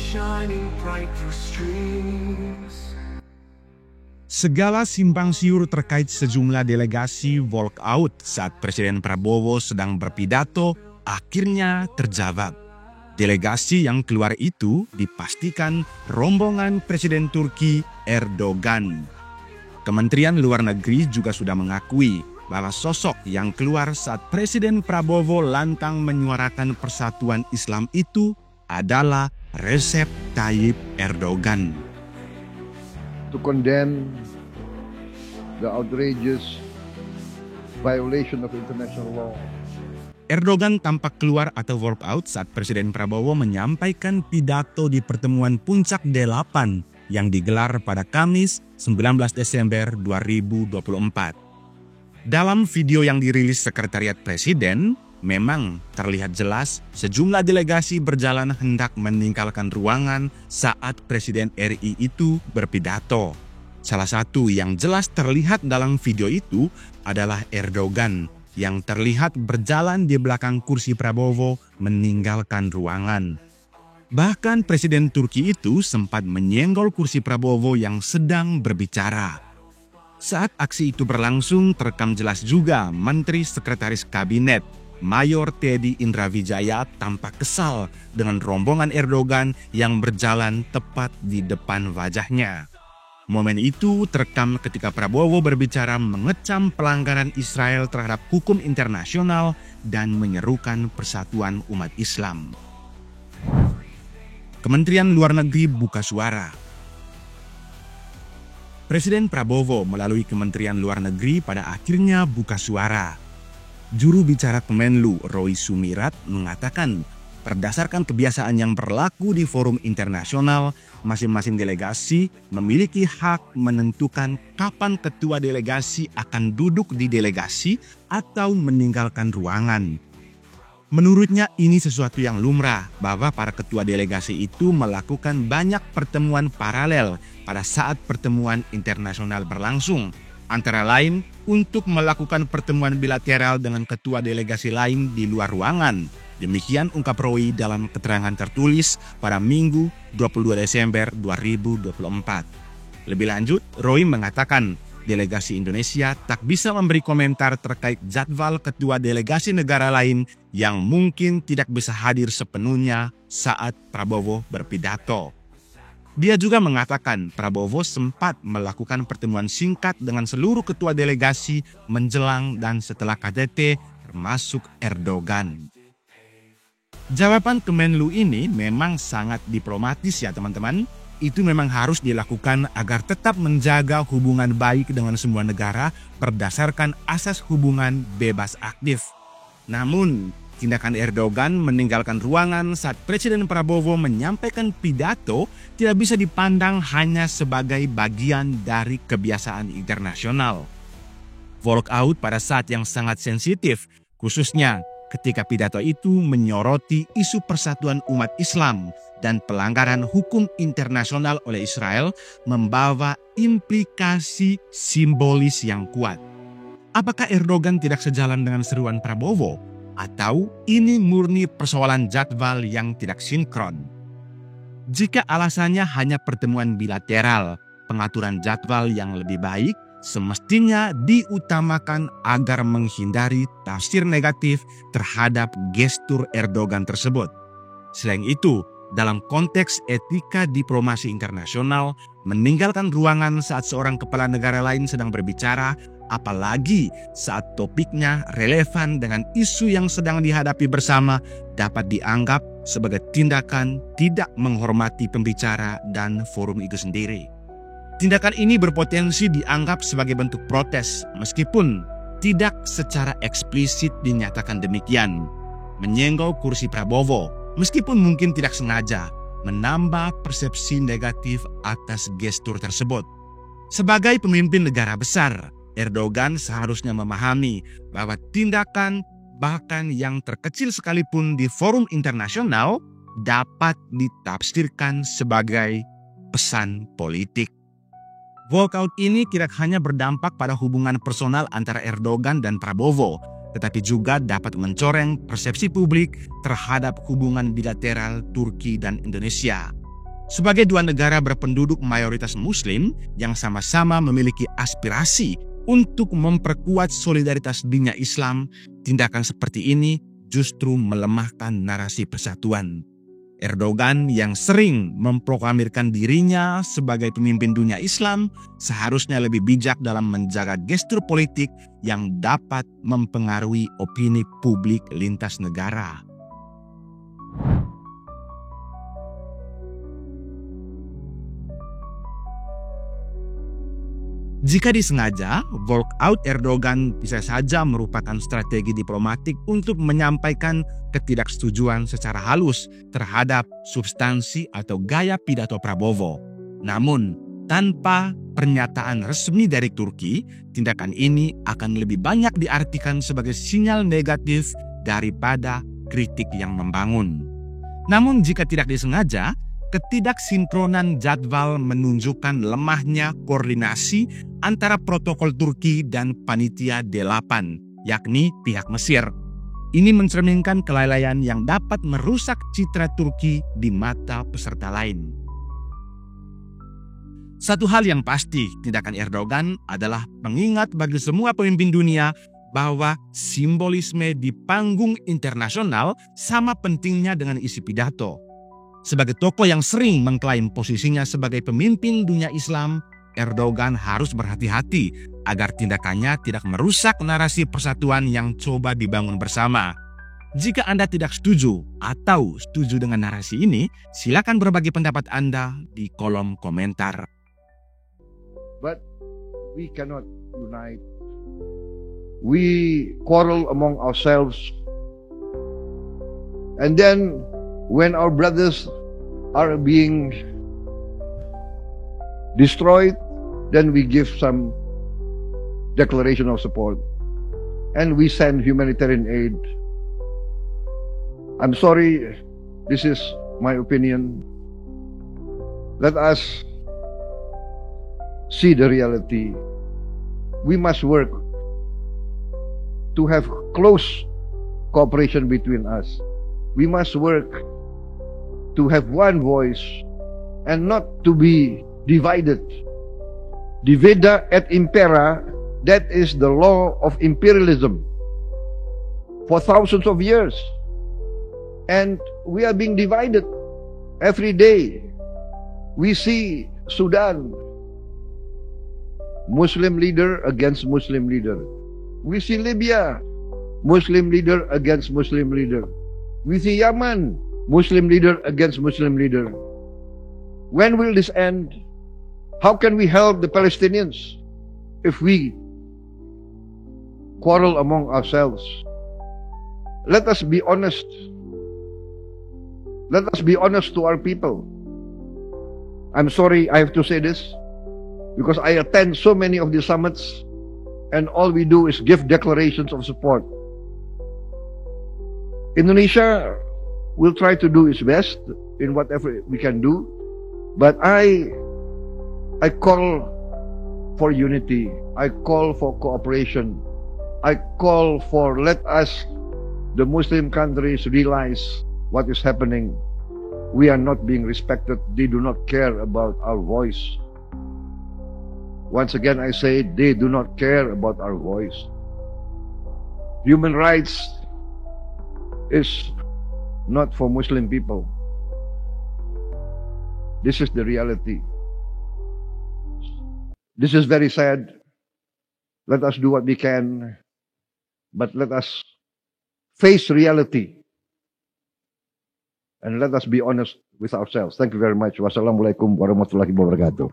shining bright through streams. Segala simpang siur terkait sejumlah delegasi walkout saat Presiden Prabowo sedang berpidato akhirnya terjawab. Delegasi yang keluar itu dipastikan rombongan Presiden Turki Erdogan. Kementerian Luar Negeri juga sudah mengakui bahwa sosok yang keluar saat Presiden Prabowo lantang menyuarakan persatuan Islam itu adalah Recep Tayyip Erdogan. To condemn the outrageous violation of international law. Erdogan tampak keluar atau walkout saat Presiden Prabowo menyampaikan pidato di pertemuan Puncak D8 yang digelar pada Kamis 19 Desember 2024. Dalam video yang dirilis Sekretariat Presiden, memang terlihat jelas sejumlah delegasi berjalan hendak meninggalkan ruangan saat Presiden RI itu berpidato. Salah satu yang jelas terlihat dalam video itu adalah Erdogan yang terlihat berjalan di belakang kursi Prabowo meninggalkan ruangan. Bahkan Presiden Turki itu sempat menyenggol kursi Prabowo yang sedang berbicara. Saat aksi itu berlangsung, terekam jelas juga Menteri Sekretaris Kabinet Mayor Teddy Indrawijaya tampak kesal dengan rombongan Erdogan yang berjalan tepat di depan wajahnya. Momen itu terekam ketika Prabowo berbicara mengecam pelanggaran Israel terhadap hukum internasional dan menyerukan persatuan umat Islam. Kementerian Luar Negeri buka suara. Presiden Prabowo melalui Kementerian Luar Negeri pada akhirnya buka suara. Juru bicara Kemenlu Roy Sumirat mengatakan, berdasarkan kebiasaan yang berlaku di forum internasional, masing-masing delegasi memiliki hak menentukan kapan ketua delegasi akan duduk di delegasi atau meninggalkan ruangan. Menurutnya ini sesuatu yang lumrah bahwa para ketua delegasi itu melakukan banyak pertemuan paralel pada saat pertemuan internasional berlangsung. Antara lain untuk melakukan pertemuan bilateral dengan ketua delegasi lain di luar ruangan. Demikian ungkap Roy dalam keterangan tertulis pada Minggu 22 Desember 2024. Lebih lanjut, Roy mengatakan delegasi Indonesia tak bisa memberi komentar terkait jadwal ketua delegasi negara lain yang mungkin tidak bisa hadir sepenuhnya saat Prabowo berpidato. Dia juga mengatakan Prabowo sempat melakukan pertemuan singkat dengan seluruh ketua delegasi menjelang dan setelah KTT termasuk Erdogan. Jawaban Kemenlu ini memang sangat diplomatis ya teman-teman. Itu memang harus dilakukan agar tetap menjaga hubungan baik dengan semua negara berdasarkan asas hubungan bebas aktif. Namun, tindakan Erdogan meninggalkan ruangan saat Presiden Prabowo menyampaikan pidato tidak bisa dipandang hanya sebagai bagian dari kebiasaan internasional. Walkout pada saat yang sangat sensitif, khususnya ketika pidato itu menyoroti isu persatuan umat Islam dan pelanggaran hukum internasional oleh Israel, membawa implikasi simbolis yang kuat. Apakah Erdogan tidak sejalan dengan seruan Prabowo? Atau ini murni persoalan jadwal yang tidak sinkron? Jika alasannya hanya pertemuan bilateral, pengaturan jadwal yang lebih baik semestinya diutamakan agar menghindari tafsir negatif terhadap gestur Erdogan tersebut. Selain itu, dalam konteks etika diplomasi internasional, meninggalkan ruangan saat seorang kepala negara lain sedang berbicara, apalagi saat topiknya relevan dengan isu yang sedang dihadapi bersama, dapat dianggap sebagai tindakan tidak menghormati pembicara dan forum itu sendiri. Tindakan ini berpotensi dianggap sebagai bentuk protes, meskipun tidak secara eksplisit dinyatakan demikian. Menyenggol kursi Prabowo, meskipun mungkin tidak sengaja, menambah persepsi negatif atas gestur tersebut. Sebagai pemimpin negara besar, Erdogan seharusnya memahami bahwa tindakan bahkan yang terkecil sekalipun di forum internasional dapat ditafsirkan sebagai pesan politik. Walkout ini tidak hanya berdampak pada hubungan personal antara Erdogan dan Prabowo, tetapi juga dapat mencoreng persepsi publik terhadap hubungan bilateral Turki dan Indonesia. Sebagai dua negara berpenduduk mayoritas Muslim yang sama-sama memiliki aspirasi untuk memperkuat solidaritas dunia Islam, tindakan seperti ini justru melemahkan narasi persatuan. Erdogan yang sering memproklamirkan dirinya sebagai pemimpin dunia Islam seharusnya lebih bijak dalam menjaga gestur politik yang dapat mempengaruhi opini publik lintas negara. Jika disengaja, walkout Erdogan bisa saja merupakan strategi diplomatik untuk menyampaikan ketidaksetujuan secara halus terhadap substansi atau gaya pidato Prabowo. Namun, tanpa pernyataan resmi dari Turki, tindakan ini akan lebih banyak diartikan sebagai sinyal negatif daripada kritik yang membangun. Namun jika tidak disengaja, ketidaksinkronan jadwal menunjukkan lemahnya koordinasi antara protokol Turki dan panitia D8, yakni pihak Mesir. Ini mencerminkan kelalaian yang dapat merusak citra Turki di mata peserta lain. Satu hal yang pasti, tindakan Erdogan adalah pengingat bagi semua pemimpin dunia bahwa simbolisme di panggung internasional sama pentingnya dengan isi pidato. Sebagai tokoh yang sering mengklaim posisinya sebagai pemimpin dunia Islam, Erdogan harus berhati-hati agar tindakannya tidak merusak narasi persatuan yang coba dibangun bersama. Jika Anda tidak setuju atau setuju dengan narasi ini, silakan berbagi pendapat Anda di kolom komentar. But we cannot unite. We quarrel among ourselves. And then when our brothers are being destroyed, then we give some declaration of support. And we send humanitarian aid. I'm sorry, this is my opinion. Let us see the reality. We must work to have close cooperation between us. We must work to have one voice and not to be divided. Divida et impera, that is the law of imperialism for thousands of years. And we are being divided every day. We see Sudan, Muslim leader against Muslim leader. We see Libya, Muslim leader against Muslim leader. We see Yemen, Muslim leader against Muslim leader. When will this end? How can we help the Palestinians if we quarrel among ourselves? Let us be honest. Let us be honest to our people. I'm sorry I have to say this, because I attend so many of the summits and all we do is give declarations of support. Indonesia will try to do its best in whatever we can do, but I call for unity. I call for cooperation. I call for let us, the Muslim countries, realize what is happening. We are not being respected. They do not care about our voice. Once again, I say they do not care about our voice. Human rights is not for Muslim people. This is the reality. This is very sad. Let us do what we can, but let us face reality and let us be honest with ourselves. Thank you very much. Wassalamualaikum warahmatullahi wabarakatuh.